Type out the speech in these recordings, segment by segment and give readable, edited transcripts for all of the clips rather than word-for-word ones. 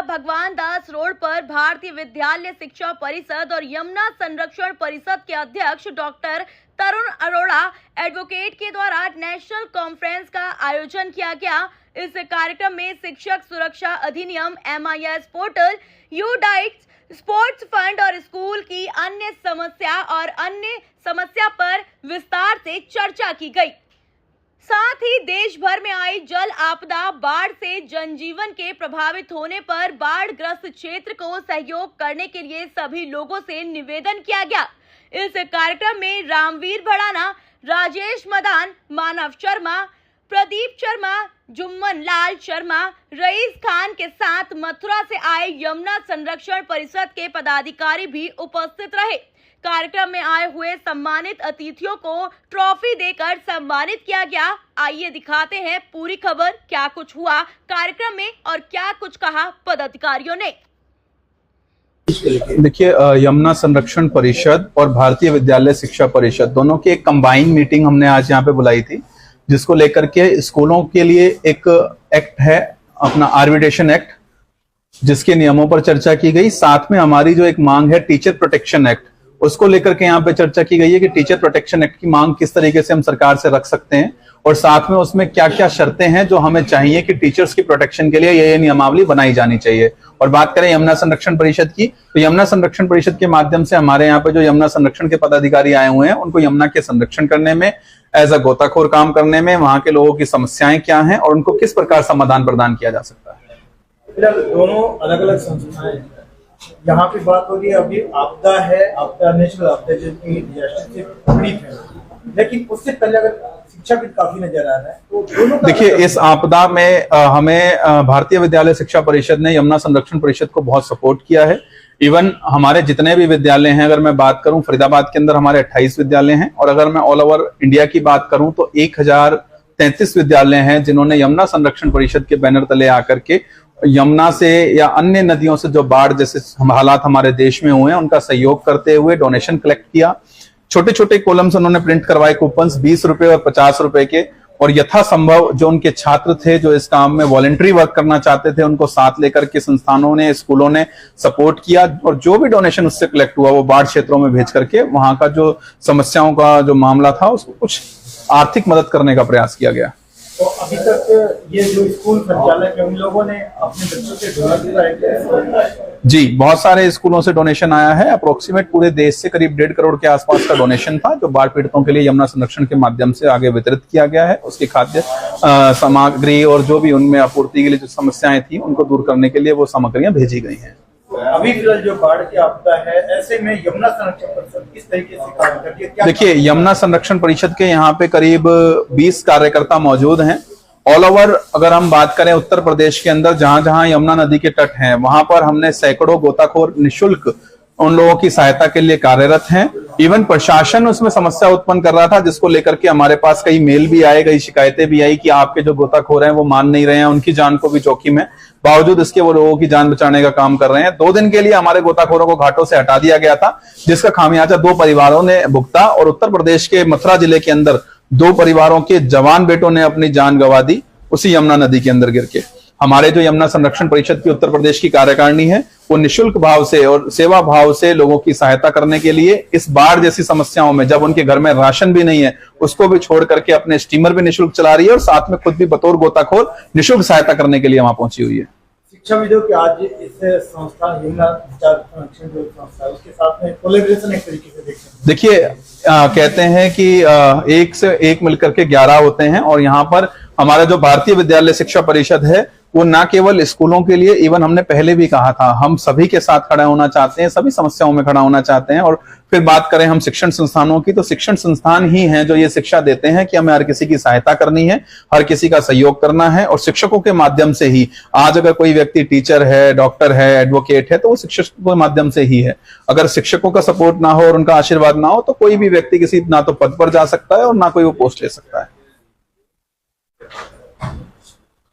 भगवान दास रोड पर भारतीय विद्यालय शिक्षा परिषद और यमुना संरक्षण परिषद के अध्यक्ष डॉक्टर तरुण अरोड़ा एडवोकेट के द्वारा नेशनल कॉन्फ्रेंस का आयोजन किया गया। इस कार्यक्रम में शिक्षक सुरक्षा अधिनियम, MIS पोर्टल, यूडाइट्स, स्पोर्ट्स फंड और स्कूल की अन्य समस्या पर विस्तार से चर्चा की गई। साथ ही देश भर में आई जल आपदा, बाढ़ से जनजीवन के प्रभावित होने पर बाढ़ ग्रस्त क्षेत्र को सहयोग करने के लिए सभी लोगों से निवेदन किया गया। इस कार्यक्रम में रामवीर भड़ाना, राजेश मदान, मानव शर्मा, प्रदीप शर्मा, जुम्मन लाल शर्मा, रईस खान के साथ मथुरा से आए यमुना संरक्षण परिषद के पदाधिकारी भी उपस्थित रहे। कार्यक्रम में आए हुए सम्मानित अतिथियों को ट्रॉफी देकर सम्मानित किया गया। आइए दिखाते हैं पूरी खबर, क्या कुछ हुआ कार्यक्रम में और क्या कुछ कहा पदाधिकारियों ने। देखिए, यमुना संरक्षण परिषद और भारतीय विद्यालय शिक्षा परिषद दोनों की एक कंबाइंड मीटिंग हमने आज यहाँ पे बुलाई थी, जिसको लेकर के स्कूलों के लिए एक एक्ट है, अपना आर्बिट्रेशन एक्ट, जिसके नियमों पर चर्चा की गई। साथ में हमारी जो एक मांग है टीचर प्रोटेक्शन एक्ट, उसको लेकर के यहाँ पे चर्चा की गई है कि टीचर प्रोटेक्शन एक्ट की मांग किस तरीके से हम सरकार से रख सकते हैं और साथ में उसमें क्या क्या शर्तें हैं जो हमें चाहिए कि टीचर्स की प्रोटेक्शन के लिए ये नियमावली बनाई जानी चाहिए। और बात करें यमुना संरक्षण परिषद की, तो यमुना संरक्षण परिषद के माध्यम से हमारे यहाँ पे जो यमुना संरक्षण के पदाधिकारी आए हुए हैं, उनको यमुना के संरक्षण करने में, एज अ गोताखोर काम करने में, वहां के लोगों की समस्याएं क्या हैं और उनको किस प्रकार समाधान प्रदान किया जा सकता है। दोनों अलग अलग संस्थाएं, यहाँ पे बात हो रही है अभी आपदा है, आपदा नेचुरल आपदा जो कि डिजास्टर से पीड़ित है, लेकिन उससे पहले अगर शिक्षा भी काफी नजर आ रहा है तो दोनों। देखिए, इस आपदा में हमें भारतीय विद्यालय शिक्षा परिषद ने यमुना संरक्षण परिषद को बहुत सपोर्ट किया है। इवन हमारे जितने भी विद्यालय हैं, अगर मैं बात करूं फरीदाबाद के अंदर हमारे 28 विद्यालय हैं, और अगर मैं ऑल ओवर इंडिया की बात करूं तो 1033 विद्यालय हैं जिन्होंने यमुना संरक्षण परिषद के बैनर तले आकर के यमुना से या अन्य नदियों से जो बाढ़ जैसे हालात हमारे देश में हुए हैं उनका सहयोग करते हुए डोनेशन कलेक्ट किया। छोटे छोटे कॉलम्स उन्होंने प्रिंट करवाए, कूपन्स 20 रुपए और 50 रुपए के, और यथासंभव जो उनके छात्र थे जो इस काम में वॉलंटरी वर्क करना चाहते थे उनको साथ लेकर के संस्थानों ने, स्कूलों ने सपोर्ट किया, और जो भी डोनेशन उससे कलेक्ट हुआ वो बाढ़ क्षेत्रों में भेज करके वहां का जो समस्याओं का जो मामला था उसको कुछ आर्थिक मदद करने का प्रयास किया गया। तो अभी तक ये जो स्कूल संचालक है उन लोगों ने अपने बच्चों से डोनेशन है? जी, बहुत सारे स्कूलों से डोनेशन आया है। अप्रोक्सीमेट पूरे देश से करीब 1.5 करोड़ के आसपास का डोनेशन था जो बाढ़ पीड़ितों के लिए यमुना संरक्षण के माध्यम से आगे वितरित किया गया है। उसकी खाद्य सामग्री और जो भी उनमें आपूर्ति के लिए जो समस्याएं थी उनको दूर करने के लिए वो सामग्रियां भेजी गई हैं। अभी फिलहाल जो बाढ़ की आपदा है, ऐसे में यमुना संरक्षण परिषद किस तरीके से काम करती है? देखिए, यमुना संरक्षण परिषद के यहाँ पे करीब 20 कार्यकर्ता मौजूद हैं। ऑल ओवर अगर हम बात करें उत्तर प्रदेश के अंदर जहां जहां यमुना नदी के तट हैं, वहां पर हमने सैकड़ों गोताखोर निःशुल्क उन लोगों की सहायता के लिए कार्यरत हैं। इवन प्रशासन उसमें समस्या उत्पन्न कर रहा था, जिसको लेकर के हमारे पास कई मेल भी आए, कई शिकायतें भी आई कि आपके जो गोताखोर हैं वो मान नहीं रहे हैं, उनकी जान को भी जोखिम है, बावजूद इसके वो लोगों की जान बचाने का काम कर रहे हैं। 2 दिन के लिए हमारे गोताखोरों को घाटों से हटा दिया गया था, जिसका खामियाजा 2 परिवारों ने भुगता, और उत्तर प्रदेश के मथुरा जिले के अंदर 2 परिवारों के जवान बेटों ने अपनी जान गंवा दी उसी यमुना नदी के अंदर गिर के। हमारे जो यमुना संरक्षण परिषद की उत्तर प्रदेश की कार्यकारिणी है वो निःशुल्क भाव से और सेवा भाव से लोगों की सहायता करने के लिए इस बाढ़ जैसी समस्याओं में, जब उनके घर में राशन भी नहीं है, उसको भी छोड़ करके अपने स्टीमर भी निःशुल्क चला रही है और साथ में खुद भी बतौर गोताखोर निःशुल्क सहायता करने के लिए वहां पहुंची हुई है। शिक्षाविदों की आज इस संस्था यमुना संरक्षण जो संस्था है उसके साथ में कोलैबोरेशन एक तरीके से देखते हैं। देखिए, कहते हैं कि एक से एक मिलकर के 11 होते हैं, और यहाँ पर हमारा जो भारतीय विद्यालय शिक्षा परिषद है वो ना केवल स्कूलों के लिए, इवन हमने पहले भी कहा था, हम सभी के साथ खड़ा होना चाहते हैं, सभी समस्याओं में खड़ा होना चाहते हैं। और फिर बात करें हम शिक्षण संस्थानों की, तो शिक्षण संस्थान ही हैं जो ये शिक्षा देते हैं कि हमें हर किसी की सहायता करनी है, हर किसी का सहयोग करना है, और शिक्षकों के माध्यम से ही आज अगर कोई व्यक्ति टीचर है, डॉक्टर है, एडवोकेट है, तो वो शिक्षकों के माध्यम से ही है। अगर शिक्षकों का सपोर्ट ना हो और उनका आशीर्वाद ना हो तो कोई भी व्यक्ति किसी ना तो पद पर जा सकता है और ना कोई वो पोस्ट ले सकता है।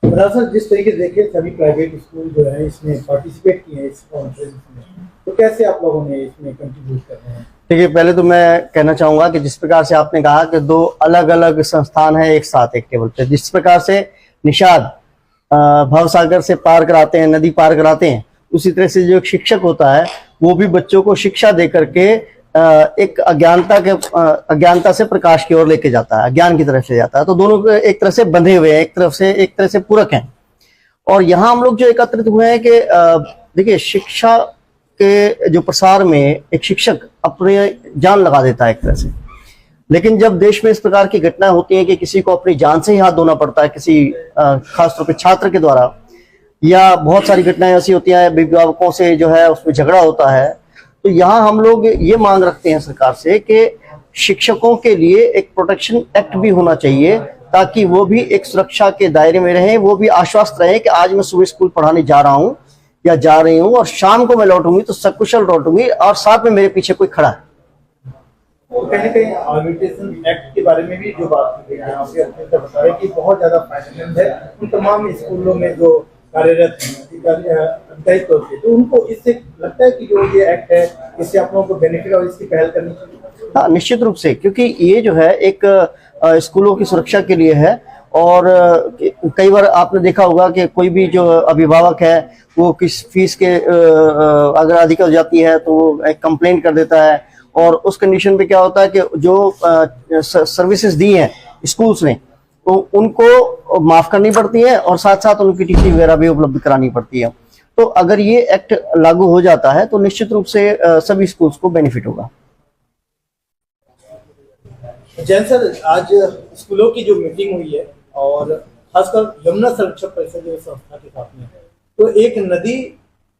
सर, जिस तरीके से देखें सभी प्राइवेट स्कूल जो है इसमें पार्टिसिपेट किए हैं इस कॉन्फ्रेंस में, तो कैसे आप लोगों ने इसमें कंट्रीब्यूट कर रहे हैं? देखिए, पहले तो मैं कहना चाहूंगा कि जिस प्रकार से आपने कहा कि 2 अलग अलग संस्थान है एक साथ एक टेबल पे, जिस प्रकार से निषाद भवसागर से पार कराते हैं, नदी पार कराते हैं, उसी तरह से जो एक शिक्षक होता है वो भी बच्चों को शिक्षा दे करके एक अज्ञानता से प्रकाश की ओर लेके जाता है, ज्ञान की तरफ ले जाता है। तो दोनों एक तरह से बंधे हुए हैं, एक तरह से पूरक हैं। और यहाँ हम लोग जो एकत्रित हुए हैं कि देखिए, शिक्षा के जो प्रसार में एक शिक्षक अपने जान लगा देता है एक तरह से, लेकिन जब देश में इस प्रकार की घटनाएं होती हैं कि किसी को अपनी जान से ही हाथ धोना पड़ता है, किसी खासतौर पे छात्र के द्वारा, या बहुत सारी घटनाएं ऐसी होती हैं अभिभावकों से जो है उसमें झगड़ा होता है, तो यहाँ हम लोग ये मांग रखते हैं सरकार से कि शिक्षकों के लिए एक प्रोटेक्शन एक्ट भी होना चाहिए, ताकि वो भी एक सुरक्षा के दायरे में रहें, वो भी आश्वस्त रहें कि आज मैं सुबह स्कूल पढ़ाने जा रहा हूँ या जा रही हूँ और शाम को मैं लौटूंगी तो सकुशल लौटूंगी और साथ में मेरे पीछे कोई खड़ा है। और कहीं ना कहीं आर्बिट्रेशन एक्ट के बारे में भी जो बात की गई है, यहाँ पे अत्यंत बता रहे कि बहुत ज्यादा फायदेमंद है उन तमाम स्कूलों में जो कार्यरत अधिकारी तौर पे, तो उनको इससे लगता है कि जो ये एक्ट है इससे आप लोगों को बेनिफिट और इसकी पहल करनी चाहिए। हाँ, निश्चित रूप से, क्योंकि ये जो है एक स्कूलों की सुरक्षा के लिए है। और कई बार आपने देखा होगा कि कोई भी जो अभिभावक है वो किस फीस के अगर अधिक हो जाती है तो वो एक कंप्लेंट कर देता है, और उस कंडीशन पे क्या होता है कि जो सर्विसेज दी हैं स्कूल्स ने तो उनको माफ करनी पड़ती है और साथ साथ उनकी टीसी वगैरह भी उपलब्ध करानी पड़ती है। तो अगर ये एक्ट लागू हो जाता है तो निश्चित रूप से सभी स्कूल्स को बेनिफिट होगा। जैन सर, आज स्कूलों की जो मीटिंग हुई है और खासकर यमुना संरक्षण परिषद जो संस्था के साथ में है, तो एक नदी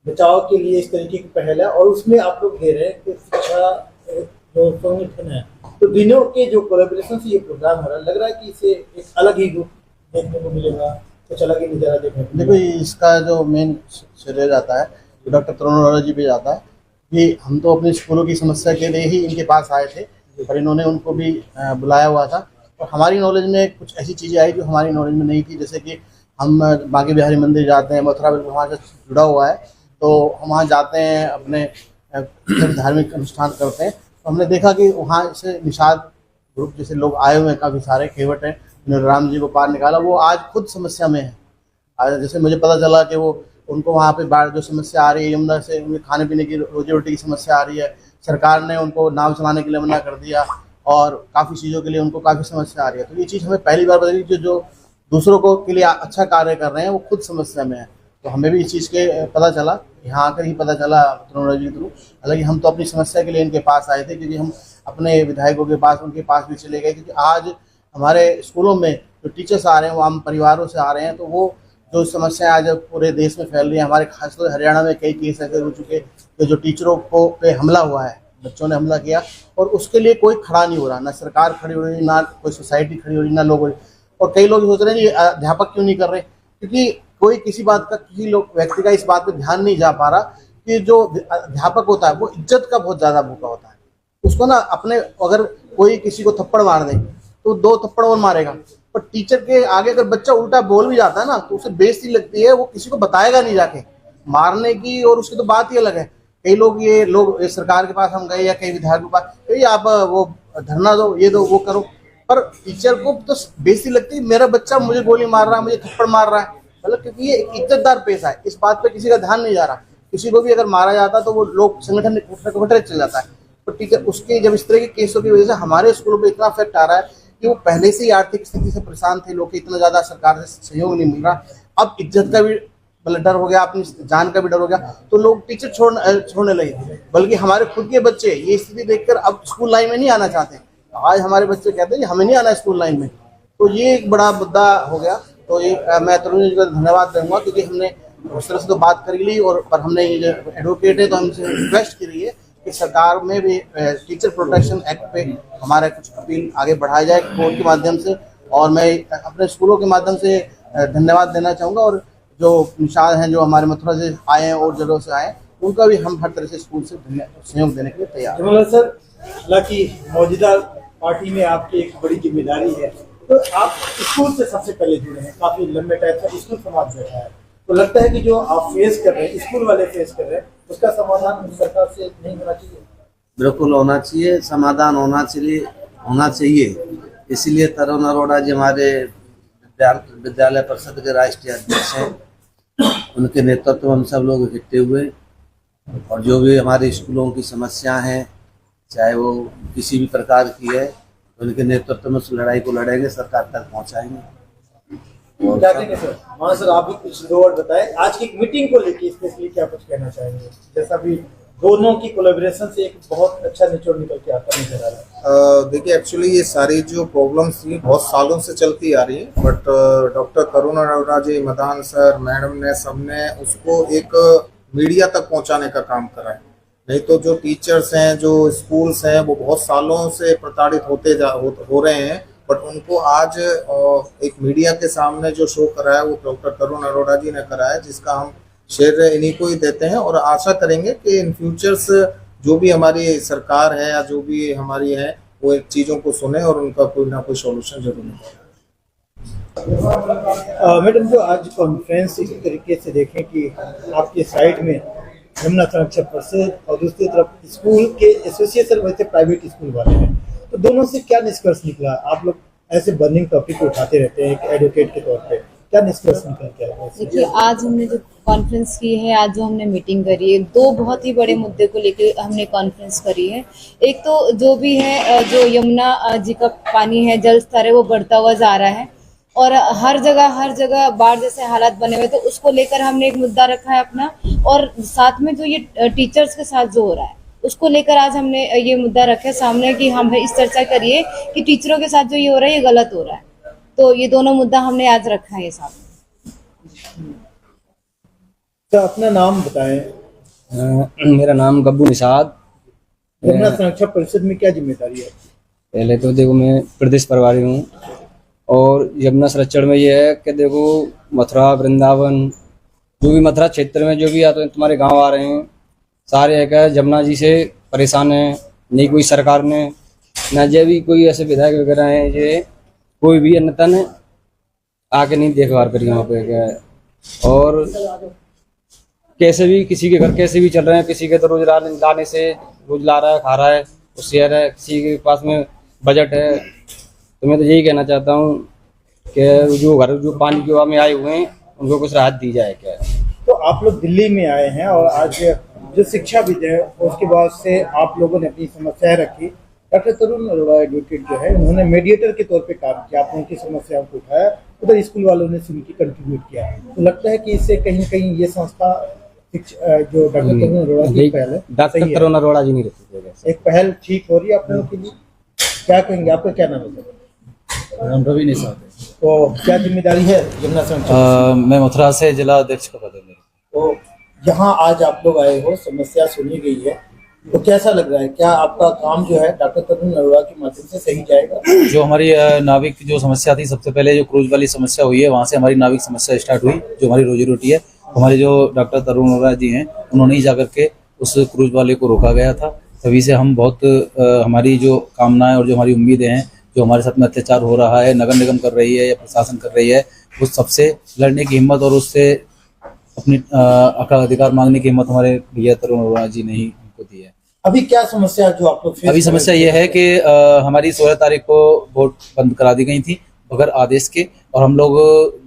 बचाव के लिए इस तरीके की पहल है और उसमें आप लोग दे रहे हैं कि शिक्षा जो संगठन है, तो दिनों के जो कोलैबोरेशन से ये प्रोग्राम हो रहा है, लग रहा है कि इसे एक अलग ही रूप देखने को मिलेगा, कुछ अलग ही नजारा देखने को देखो, इसका जो मेन श्रेय जाता है तो डॉक्टर तरुण अरोड़ा जी पे जाता है कि हम तो अपने स्कूलों की समस्या के लिए ही इनके पास आए थे, पर इन्होंने उनको भी बुलाया हुआ था और हमारी नॉलेज में कुछ ऐसी चीज़ें आई जो हमारी नॉलेज में नहीं थी। जैसे कि हम बांके बिहारी मंदिर जाते हैं, मथुरा बिल्कुल वहाँ से जुड़ा हुआ है, तो हम वहाँ जाते हैं, अपने धार्मिक अनुष्ठान करते हैं। तो हमने देखा कि वहाँ से निषाद ग्रुप जैसे लोग आए हुए हैं, काफ़ी सारे खेवट हैं, जिन्होंने राम जी को पार निकाला, वो आज खुद समस्या में है। आज जैसे मुझे पता चला कि वो उनको वहाँ पे बाढ़ जो समस्या आ रही है, यमुना से उनके खाने पीने की रोजी रोटी की समस्या आ रही है, सरकार ने उनको नाव चलाने के लिए मना कर दिया और काफ़ी चीज़ों के लिए उनको काफ़ी समस्या आ रही है। तो ये चीज़ हमें पहली बार बताई कि जो दूसरों को के लिए अच्छा कार्य कर रहे हैं वो खुद समस्या में है। तो हमें भी इस चीज़ के पता चला, यहाँ आकर ही पता चला तरुण जी के थ्रू। हालांकि हम तो अपनी समस्या के लिए इनके पास आए थे, क्योंकि हम अपने विधायकों के पास उनके पास भी चले गए, क्योंकि आज हमारे स्कूलों में जो टीचर्स आ रहे हैं वो आम परिवारों से आ रहे हैं, तो वो जो समस्याएं आज पूरे देश में फैल रही है, हमारे खासतौर हरियाणा में कई केस ऐसे हो चुके कि जो टीचरों को पे हमला हुआ है, बच्चों ने हमला किया और उसके लिए कोई खड़ा नहीं हो रहा, ना सरकार खड़ी हो रही, ना कोई सोसाइटी खड़ी हो रही, ना लोग हो रही। और कई लोग सोच रहे हैं ये अध्यापक क्यों नहीं कर रहे, क्योंकि कोई किसी बात का, किसी लोग व्यक्ति का इस बात पे ध्यान नहीं जा पा रहा कि जो अध्यापक होता है वो इज्जत का बहुत ज़्यादा भूखा होता है। उसको ना अपने, अगर कोई किसी को थप्पड़ मार दे तो 2 थप्पड़ और मारेगा, पर टीचर के आगे अगर बच्चा उल्टा बोल भी जाता है ना तो उसे बेइज्जती लगती है, वो किसी को बताएगा नहीं जाके मारने की, और उसकी तो बात ही अलग है। कई लोग ये सरकार के पास हम गए या कई विधायक के पास, ये आप वो धरना दो, ये दो, वो करो, पर टीचर को तो बेइज्जती लगती है, मेरा बच्चा मुझे गोली मार रहा है, मुझे थप्पड़ मार रहा है, मतलब क्योंकि ये एक इज्जतदार पेशा है, इस बात पे किसी का ध्यान नहीं जा रहा। किसी को भी अगर मारा जाता तो वो लोग संगठन उठने चल जाता है, तो टीचर उसके जब इस तरह के केसों की वजह से हमारे स्कूलों पे इतना इफेक्ट आ रहा है कि वो पहले से ही आर्थिक स्थिति से परेशान थे, लोग इतना ज्यादा सरकार से सहयोग नहीं मिल रहा, अब इज्जत का भी डर हो गया, अपनी जान का भी डर हो गया, तो लोग टीचर छोड़ने लगे। बल्कि हमारे खुद के बच्चे ये स्थिति देखकर अब स्कूल लाइन में नहीं आना चाहते। आज हमारे बच्चे कहते हैं हमें नहीं आना स्कूल लाइन में, तो ये एक बड़ा मुद्दा हो गया। तो ये मैं तरुण जी को धन्यवाद दूंगा, क्योंकि हमने उस तरह से तो बात कर ली, और पर हमने ये जो एडवोकेट है तो हमसे रिक्वेस्ट की रही है कि सरकार में भी टीचर प्रोटेक्शन एक्ट पे हमारा कुछ अपील आगे बढ़ाया जाए कोर्ट के माध्यम से। और मैं अपने स्कूलों के माध्यम से धन्यवाद देना चाहूँगा, और जो निशाद हैं जो हमारे मथुरा से आए हैं और जगहों से आए हैं, उनका भी हम हर तरह से स्कूल से सहयोग देने के लिए तैयार हैं। सर, हालांकि मौजूदा पार्टी में आपकी एक बड़ी जिम्मेदारी है, तो आप स्कूल से सबसे पहले जुड़े हैं, काफी लंबे टाइम से स्कूल समाज बैठा है, तो लगता है कि जो आप फेस कर रहे हैं, स्कूल वाले फेस कर रहे हैं, उसका समाधान सरकार से नहीं होना चाहिए? बिल्कुल होना चाहिए, समाधान होना चाहिए। इसीलिए तरुण अरोड़ा जी हमारे विद्यालय परिषद के राष्ट्रीय अध्यक्ष हैं, उनके नेतृत्व में हम सब लोग इकट्ठे हुए और जो भी हमारे स्कूलों की समस्या हैं, चाहे वो किसी भी प्रकार की है, तो उनके नेतृत्व में उस लड़ाई को लड़ेंगे, सरकार तक पहुंचाएंगे। क्या कहेंगे सर? हाँ सर, आप भी कुछ दो वर्ड बताएं। आज की मीटिंग को लेकर स्पेशली क्या कुछ कहना चाहेंगे? जैसा भी दोनों की कोलैबोरेशन से एक बहुत अच्छा निचोड़ निकल के आता नजर आ रहा है। देखिए, एक्चुअली ये सारी जो प्रॉब्लम्स थी बहुत सालों से चलती आ रही है, but doctor Tarun Arora ji, Madan sir, madam ने सबने उसको एक मीडिया तक पहुंचाने का काम करा है। नहीं तो जो टीचर्स हैं, जो स्कूल्स हैं, वो बहुत सालों से प्रताड़ित हो रहे हैं, बट उनको आज एक मीडिया के सामने जो शो करा है वो डॉक्टर तरुण अरोड़ा जी ने करा है, जिसका हम श्रेय इन्हीं को ही देते हैं और आशा करेंगे कि इन फ्यूचर्स जो भी हमारी सरकार है या जो भी हमारी है वो इन चीज़ों को सुने और उनका कोई ना कोई सॉल्यूशन जरूर निकाले। मैडम, जो आज कॉन्फ्रेंस इसी तरीके से देखें कि आपके साइड में यमुना संरक्षण परिषद और दूसरी तरफ स्कूल के एसोसिएशन वैसे प्राइवेट स्कूल वाले हैं, तो दोनों से क्या निष्कर्ष निकला? आप लोग ऐसे बर्निंग टॉपिक उठाते रहते हैं एक एडवोकेट के तौर पे, क्या निष्कर्ष निकल के आया? देखिए, आज हमने जो कॉन्फ्रेंस की है, आज जो हमने मीटिंग करी है, दो बहुत ही बड़े मुद्दे को लेकर हमने कॉन्फ्रेंस करी है। एक तो जो भी है, जो यमुना जी का पानी है, जल स्तर है, वो बढ़ता हुआ जा रहा है और हर जगह बाढ़ जैसे हालात बने हुए, तो उसको लेकर हमने एक मुद्दा रखा है अपना, और साथ में जो ये टीचर्स के साथ जो हो रहा है उसको लेकर आज हमने ये मुद्दा रखा है सामने कि हम इस चर्चा करिए कि टीचरों के साथ जो ये हो रहा है ये गलत हो रहा है। तो ये दोनों मुद्दा हमने आज रखा है सामने। तो अपना नाम बताएं। मेरा नाम गब्बू निषाद। यमुना संरक्षण परिषद में क्या जिम्मेदारी है? पहले तो देखो, मैं प्रदेश प्रभारी हूँ और यमुना संरक्षण में ये है कि देखो, मथुरा वृंदावन जो भी मथुरा क्षेत्र में जो भी या तो तुम्हारे गांव आ रहे हैं, सारे एक है यमुना जी से परेशान है। नहीं कोई सरकार ने ना जो भी कोई ऐसे विधायक वगैरह हैं, ये कोई भी अन्यतन आके नहीं देखभाल करी वहाँ पे क्या है। और कैसे भी किसी के घर कैसे भी चल रहे हैं, किसी के तो रोज लाने से रोज ला रहा है, खा रहा है, उससे है, किसी के पास में बजट है। तो मैं तो यही कहना चाहता हूँ कि जो घर जो पानी की में आए हुए हैं उनको कुछ राहत दी जाए क्या है। तो आप लोग दिल्ली में आए हैं और आज जो शिक्षाविद है उसके बाद से आप लोगों ने अपनी समस्याएं रखी। डॉक्टर तरुण अरोड़ा एडवोकेट जो है, उन्होंने मीडिएटर के तौर पे काम किया, आप उनकी समस्याओं को उठाया, उधर स्कूल वालों ने सुन के कंट्रीब्यूट किया। तो लगता है कि इससे कहीं न कहीं ये संस्था जो डॉक्टर तरुण अरोड़ा की पहल है, डॉक्टर तरुण अरोड़ा जी नहीं रहते, एक पहल ठीक हो रही है आप लोगों के लिए। क्या कहेंगे, आपका क्या नाम है? रवि निषाद। तो क्या जिम्मेदारी है यमुना संरक्षण? मैं मथुरा से जिला अध्यक्ष का पद है मेरा। तो यहाँ आज आप लोग आए हो, समस्या सुनी गई है, तो कैसा लग रहा है? क्या आपका काम जो है डॉक्टर तरुण अरोड़ा के माध्यम से सही जाएगा? जो हमारी नाविक जो समस्या थी, सबसे पहले जो क्रूज वाली समस्या हुई है, वहाँ से हमारी नाविक समस्या स्टार्ट हुई। जो हमारी रोजी रोटी है, हमारे जो डॉक्टर तरुण अरोड़ा जी हैं, उन्होंने ही जाकर के उस क्रूज वाले को रोका गया था। तभी से हम बहुत हमारी जो कामनाएं और जो हमारी उम्मीदें हैं, जो हमारे साथ में अत्याचार हो रहा है, नगर निगम कर रही है या प्रशासन कर रही है, उस सबसे लड़ने की हिम्मत और उससे अपनी अधिकार मांगने की हिम्मत हमारे भैया तरुण अरोड़ा जी ने ही हमको दी है। अभी क्या समस्या जो आप लोग? अभी समस्या ये है कि हमारी 16 तारीख को वोट बंद करा दी गई थी बगैर आदेश के, और हम लोग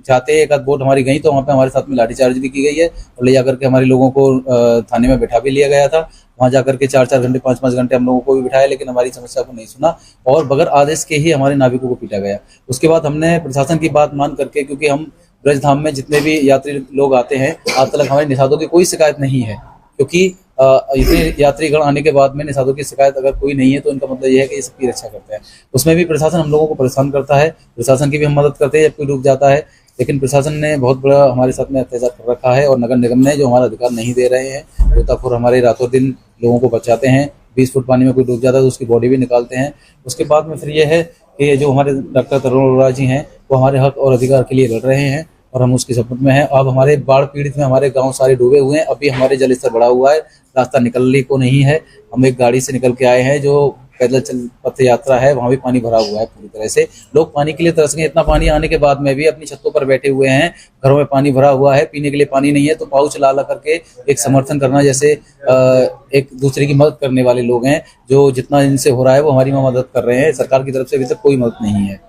जाते एक आध वोट हमारी गई तो वहाँ पे हमारे साथ में लाठीचार्ज भी की गई है और ले जाकर के हमारे लोगों को थाने में बैठा भी लिया गया था। वहाँ जाकर के 4-4 घंटे 5-5 घंटे हम लोगों को भी बिठाया, लेकिन हमारी समस्या को नहीं सुना और बगैर आदेश के ही हमारे नाविकों को पीटा गया। उसके बाद हमने प्रशासन की बात मान करके, क्योंकि हम ब्रजधाम में जितने भी यात्री लोग आते हैं, आज तक हमारे निषादों की कोई शिकायत नहीं है, क्योंकि इतने यात्रीगण आने के बाद में निषादों की शिकायत अगर कोई नहीं है तो इनका मतलब ये है कि ये सबकी रक्षा करते हैं। उसमें भी प्रशासन हम लोगों को परेशान करता है, प्रशासन की भी हम मदद करते हैं जब कोई रुक जाता है, लेकिन प्रशासन ने बहुत बड़ा हमारे साथ में अत्याचार कर रखा है और नगर निगम ने जो हमारा अधिकार नहीं दे रहे हैं। गोताखोर हमारे रातों दिन लोगों को बचाते हैं, 20 फुट पानी में कोई डूब जाता है तो उसकी बॉडी भी निकालते हैं। उसके बाद में फिर ये है कि जो हमारे डॉक्टर तरुण अरोड़ा जी हैं वो हमारे हक और अधिकार के लिए लड़ रहे हैं और हम उसकी सपोर्ट में हैं। अब हमारे बाढ़ पीड़ित में हमारे गांव सारे डूबे हुए हैं, अभी हमारे जल स्तर बढ़ा हुआ है, रास्ता निकलने को नहीं है। हम एक गाड़ी से निकल के आए हैं, जो पैदल चल पथ यात्रा है, वहाँ भी पानी भरा हुआ है पूरी तरह से। लोग पानी के लिए तरस गए, इतना पानी आने के बाद में भी अपनी छतों पर बैठे हुए हैं, घरों में पानी भरा हुआ है, पीने के लिए पानी नहीं है। तो पाउच ला करके एक समर्थन करना, जैसे एक दूसरे की मदद करने वाले लोग हैं, जो जितना इनसे हो रहा है वो हमारी मदद कर रहे हैं। सरकार की तरफ से अभी तक कोई मदद नहीं है।